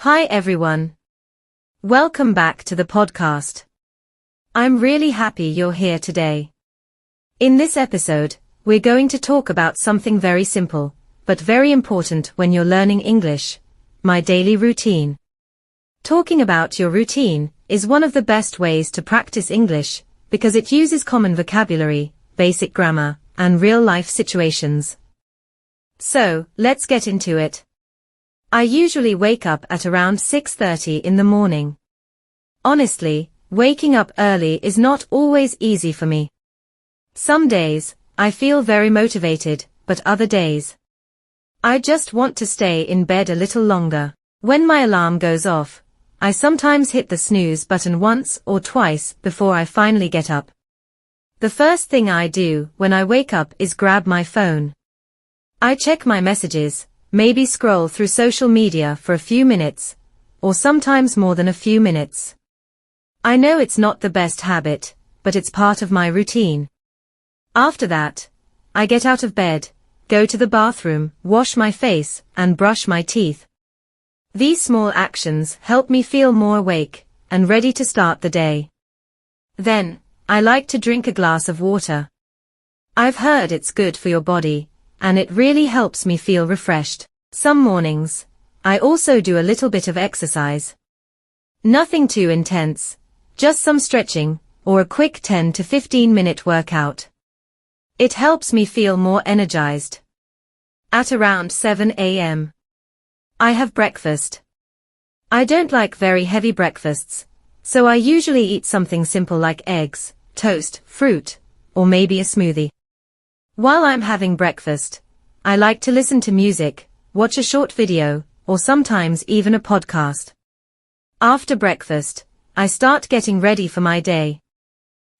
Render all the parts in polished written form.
Hi everyone. Welcome back to the podcast. I'm really happy you're here today. In this episode, we're going to talk about something very simple, but very important when you're learning English: my daily routine. Talking about your routine is one of the best ways to practice English because it uses common vocabulary, basic grammar, and real-life situations. So, let's get into it. I usually wake up at around 6:30 in the morning. Honestly, waking up early is not always easy for me. Some days, I feel very motivated, but other days, I just want to stay in bed a little longer. When my alarm goes off, I sometimes hit the snooze button once or twice before I finally get up. The first thing I do when I wake up is grab my phone. I check my messages, maybe scroll through social media for a few minutes, or sometimes more than a few minutes. I know it's not the best habit, but it's part of my routine. After that, I get out of bed, go to the bathroom, wash my face, and brush my teeth. These small actions help me feel more awake and ready to start the day. Then, I like to drink a glass of water. I've heard it's good for your body, and it really helps me feel refreshed. Some mornings, I also do a little bit of exercise. Nothing too intense, just some stretching, or a quick 10 to 15-minute workout. It helps me feel more energized. At around 7 a.m., I have breakfast. I don't like very heavy breakfasts, so I usually eat something simple like eggs, toast, fruit, or maybe a smoothie. While I'm having breakfast, I like to listen to music, watch a short video, or sometimes even a podcast. After breakfast, I start getting ready for my day.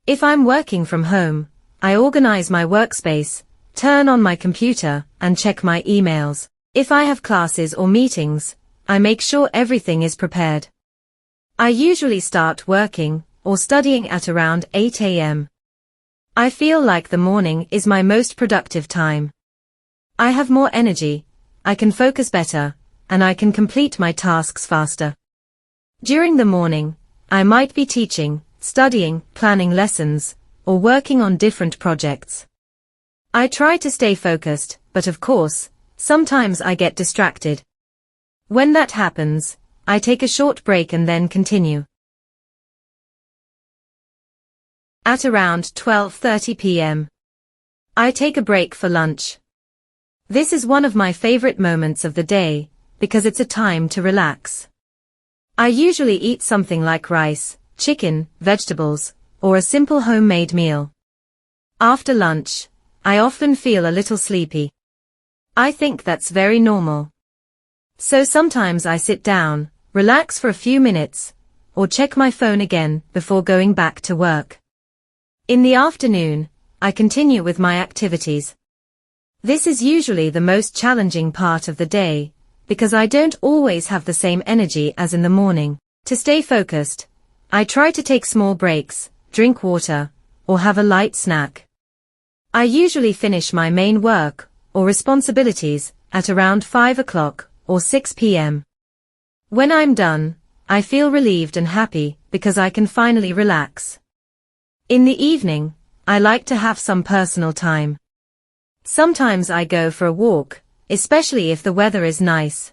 If I'm working from home, I organize my workspace, turn on my computer, and check my emails. If I have classes or meetings, I make sure everything is prepared. I usually start working or studying at around 8 a.m. I feel like the morning is my most productive time. I have more energy, I can focus better, and I can complete my tasks faster. During the morning, I might be teaching, studying, planning lessons, or working on different projects. I try to stay focused, but of course, sometimes I get distracted. When that happens, I take a short break and then continue. At around 12:30 p.m., I take a break for lunch. This is one of my favorite moments of the day, because it's a time to relax. I usually eat something like rice, chicken, vegetables, or a simple homemade meal. After lunch, I often feel a little sleepy. I think that's very normal. So sometimes I sit down, relax for a few minutes, or check my phone again before going back to work. In the afternoon, I continue with my activities. This is usually the most challenging part of the day, because I don't always have the same energy as in the morning. To stay focused, I try to take small breaks, drink water, or have a light snack. I usually finish my main work or responsibilities at around 5 o'clock or 6 p.m. When I'm done, I feel relieved and happy because I can finally relax. In the evening, I like to have some personal time. Sometimes I go for a walk, especially if the weather is nice.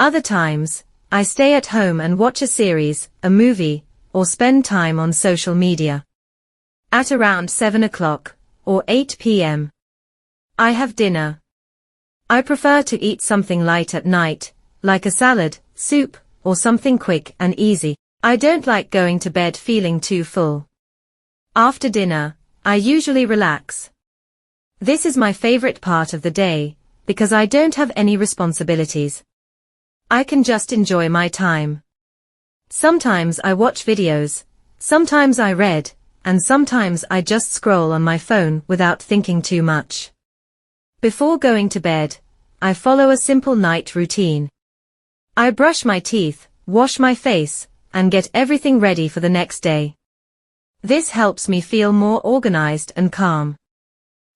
Other times, I stay at home and watch a series, a movie, or spend time on social media. At around 7 o'clock, or 8 p.m., I have dinner. I prefer to eat something light at night, like a salad, soup, or something quick and easy. I don't like going to bed feeling too full. After dinner, I usually relax. This is my favorite part of the day, because I don't have any responsibilities. I can just enjoy my time. Sometimes I watch videos, sometimes I read, and sometimes I just scroll on my phone without thinking too much. Before going to bed, I follow a simple night routine. I brush my teeth, wash my face, and get everything ready for the next day. This helps me feel more organized and calm.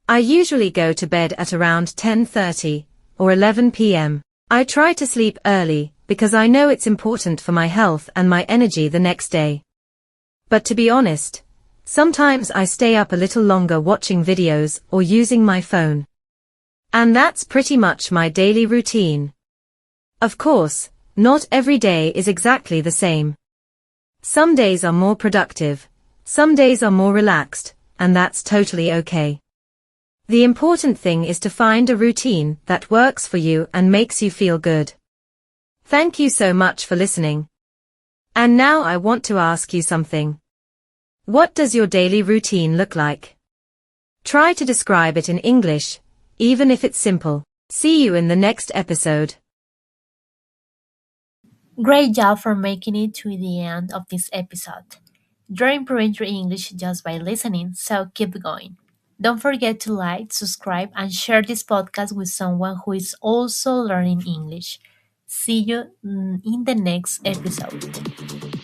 I usually go to bed at around 10:30 or 11 p.m. I try to sleep early, because I know it's important for my health and my energy the next day. But to be honest, sometimes I stay up a little longer watching videos or using my phone. And that's pretty much my daily routine. Of course, not every day is exactly the same. Some days are more productive, some days are more relaxed, and that's totally okay. The important thing is to find a routine that works for you and makes you feel good. Thank you so much for listening. And now I want to ask you something. What does your daily routine look like? Try to describe it in English, even if it's simple. See you in the next episode. Great job for making it to the end of this episode. You're improving your English just by listening, so keep going. Don't forget to like, subscribe, and share this podcast with someone who is also learning English. See you in the next episode.